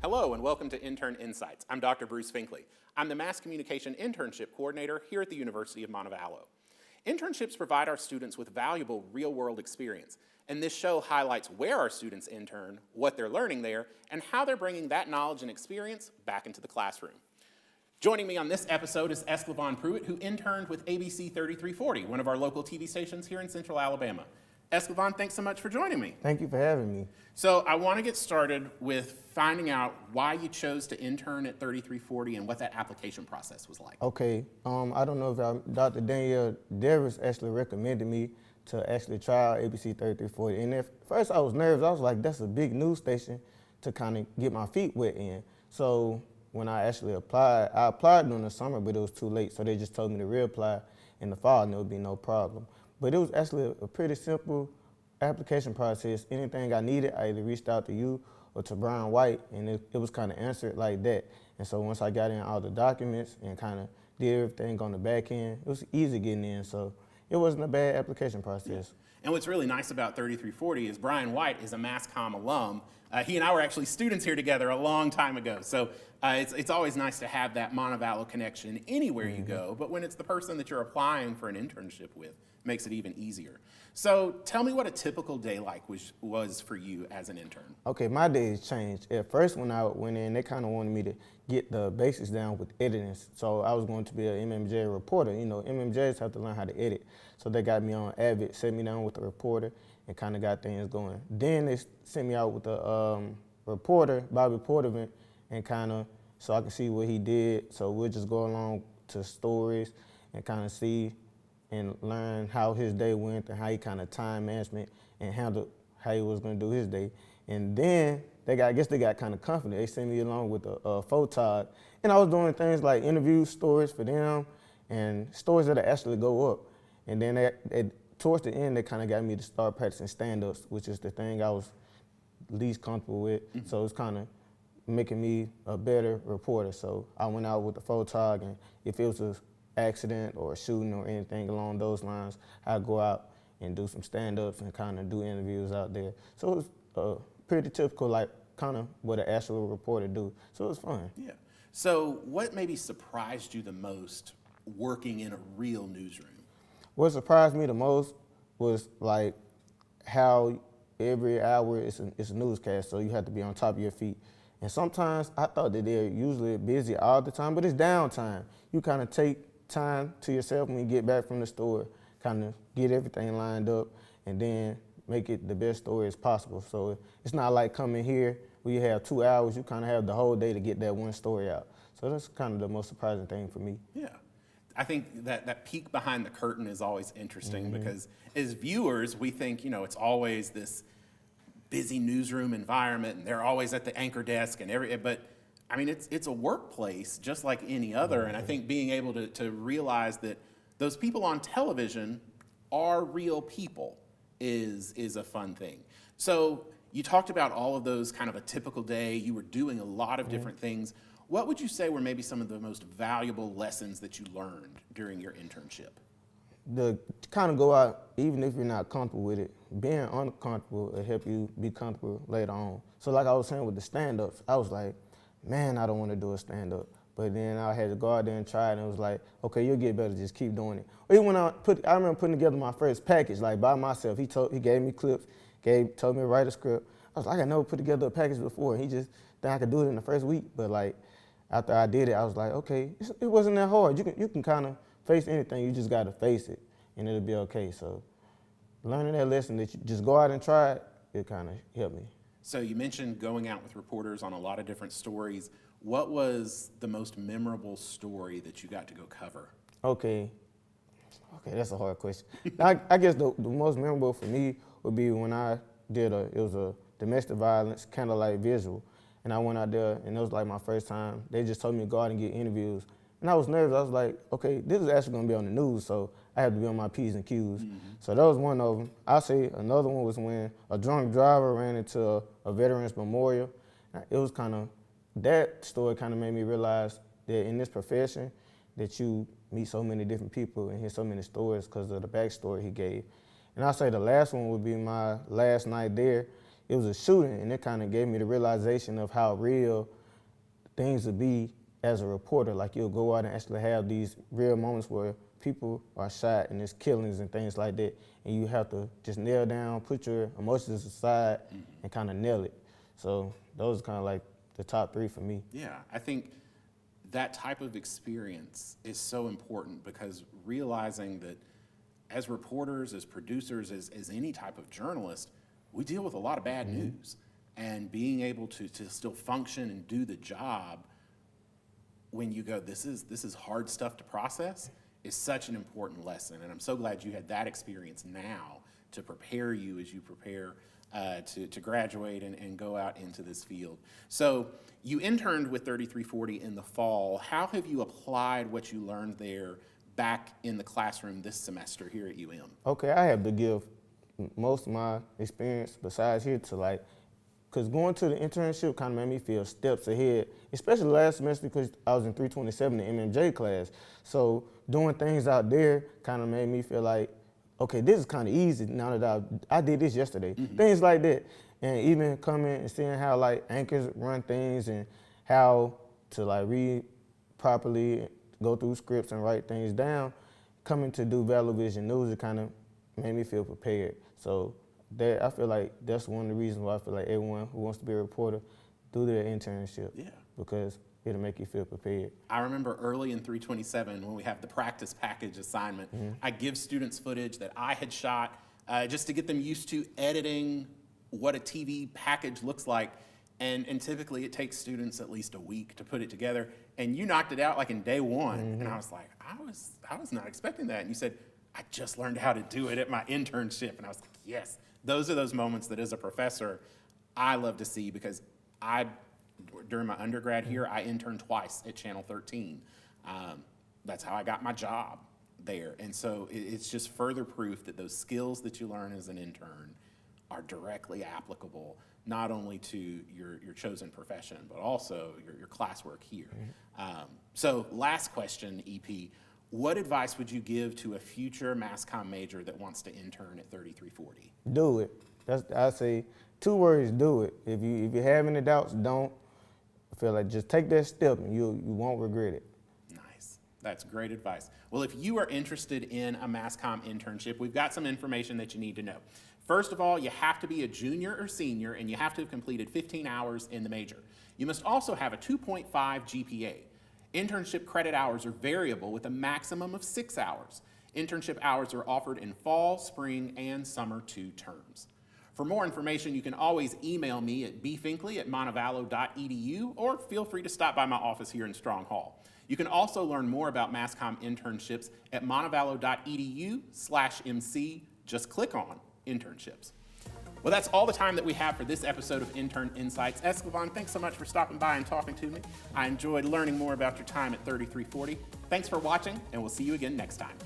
Hello and welcome to Intern Insights. I'm Dr. Bruce Finkley. I'm the Mass Communication Internship Coordinator here at the University of Montevallo. Internships provide our students with valuable real-world experience, and this show highlights where our students intern, what they're learning there, and how they're bringing that knowledge and experience back into the classroom. Joining me on this episode is Esclavon Prewitt, who interned with ABC 3340, one of our local TV stations here in Central Alabama. Esclavon, thanks so much for joining me. Thank you for having me. So I want to get started with finding out why you chose to intern at 3340 and what that application process was like. Okay, I don't know if Dr. Danielle Davis actually recommended me to actually try out ABC 3340. And at first I was nervous. I was like, that's a big news station to kind of get my feet wet in. So when I actually applied, I applied during the summer, but it was too late. So they just told me to reapply in the fall and there would be no problem. But it was actually a pretty simple application process. Anything I needed, I either reached out to you or to Brian White, and it was kind of answered like that. And so once I got in all the documents and kind of did everything on the back end, it was easy getting in. So it wasn't a bad application process. Yeah. And what's really nice about 3340 is Brian White is a Mass Comm alum. He and I were actually students here together a long time ago. So it's always nice to have that Montevallo connection anywhere you go. But when it's the person that you're applying for an internship with, it makes it even easier. So tell me what a typical day like was for you as an intern. Okay, my days changed. At first when I went in, they kind of wanted me to get the basics down with editing. So I was going to be an MMJ reporter. You know, MMJs have to learn how to edit. So they got me on Avid, set me down with a reporter, and kind of got things going. Then they sent me out with a reporter, Bobby Porterman, and kind of so I could see what he did. So we'll just go along to stories and kind of see and learn how his day went and how he kind of time management and handled how he was going to do his day. And then I guess they got kind of confident. They sent me along with a photog, and I was doing things like interview stories for them and stories that actually go up. And then towards the end, they kind of got me to start practicing stand-ups, which is the thing I was least comfortable with. Mm-hmm. So it's kind of making me a better reporter. So I went out with the photog, and if it was an accident or a shooting or anything along those lines, I'd go out and do some stand-ups and kind of do interviews out there. So it was pretty typical, like kind of what an actual reporter do. So it was fun. Yeah. So what maybe surprised you the most working in a real newsroom? What surprised me the most was like how every hour it's a newscast, so you have to be on top of your feet. And sometimes I thought that they're usually busy all the time, but it's downtime. You kind of take time to yourself when you get back from the store, kind of get everything lined up, and then make it the best story as possible. So it's not like coming here where you have 2 hours, you kind of have the whole day to get that one story out. So that's kind of the most surprising thing for me. Yeah. I think that peek behind the curtain is always interesting because as viewers, we think, you know, it's always this busy newsroom environment and they're always at the anchor desk and but I mean, it's a workplace just like any other. And I think being able to realize that those people on television are real people is a fun thing. So you talked about all of those kind of a typical day. You were doing a lot of different things. What would you say were maybe some of the most valuable lessons that you learned during your internship? To kind of go out, even if you're not comfortable with it, being uncomfortable will help you be comfortable later on. So like I was saying with the stand-ups, I was like, man, I don't want to do a stand-up. But then I had to go out there and try it, and it was like, okay, you'll get better, just keep doing it. Or even when I remember putting together my first package, like by myself. He gave me clips, told me to write a script. I was like, I never put together a package before. He just thought I could do it in the first week. But like, after I did it, I was like, okay, it wasn't that hard. You can kind of face anything. You just got to face it, and it'll be okay. So learning that lesson that you just go out and try it kind of helped me. So you mentioned going out with reporters on a lot of different stories. What was the most memorable story that you got to go cover? Okay, that's a hard question. I guess the most memorable for me would be when I did it was a domestic violence kind of like visual. And I went out there, and it was like my first time. They just told me to go out and get interviews. And I was nervous. I was like, okay, this is actually going to be on the news, so I have to be on my P's and Q's. Mm-hmm. So that was one of them. I'll say another one was when a drunk driver ran into a veterans memorial. It was kind of, that story kind of made me realize that in this profession, that you meet so many different people and hear so many stories because of the backstory he gave. And I'll say the last one would be my last night there. It was a shooting, and it kind of gave me the realization of how real things would be as a reporter. Like, you'll go out and actually have these real moments where people are shot and there's killings and things like that, and you have to just nail down, put your emotions aside, and kind of nail it. So those are kind of like the top 3 for me. Yeah, I think that type of experience is so important, because realizing that as reporters, as producers, as any type of journalist, we deal with a lot of bad news. And being able to still function and do the job when you go, this is hard stuff to process, is such an important lesson. And I'm so glad you had that experience now to prepare you as you prepare to graduate and go out into this field. So you interned with 3340 in the fall. How have you applied what you learned there back in the classroom this semester here at UM? Okay, I have to give most of my experience besides here to, like, because going to the internship kind of made me feel steps ahead, especially last semester because I was in 327, the MMJ class. So doing things out there kind of made me feel like, okay, this is kind of easy now that I did this yesterday. Things like that. And even coming and seeing how, like, anchors run things and how to, like, read properly, go through scripts and write things down. Coming to do Valor Vision News, it kind of made me feel prepared. So that, I feel like that's one of the reasons why I feel like everyone who wants to be a reporter do their internship. Yeah. Because it'll make you feel prepared. I remember early in 327 when we have the practice package assignment, I give students footage that I had shot just to get them used to editing what a TV package looks like. And typically it takes students at least a week to put it together. And you knocked it out like in day one. And I was like, I was not expecting that. And you said, I just learned how to do it at my internship. And I was like, yes, those are those moments that as a professor, I love to see, because during my undergrad here, I interned twice at Channel 13. That's how I got my job there. And so it's just further proof that those skills that you learn as an intern are directly applicable, not only to your chosen profession, but also your classwork here. So last question, EP, what advice would you give to a future mass comm major that wants to intern at 3340? Do it. I say 2 words, do it. If you have any doubts, don't. I feel like just take that step and you won't regret it. Nice. That's great advice. Well, if you are interested in a mass comm internship, we've got some information that you need to know. First of all, you have to be a junior or senior, and you have to have completed 15 hours in the major. You must also have a 2.5 GPA. Internship credit hours are variable with a maximum of 6 hours. Internship hours are offered in fall, spring, and summer 2 terms. For more information, you can always email me at bfinkley@montevallo.edu, or feel free to stop by my office here in Strong Hall. You can also learn more about mass comm internships at montevallo.edu/MC. Just click on internships. Well, that's all the time that we have for this episode of Intern Insights. Esclavon, thanks so much for stopping by and talking to me. I enjoyed learning more about your time at 3340. Thanks for watching, and we'll see you again next time.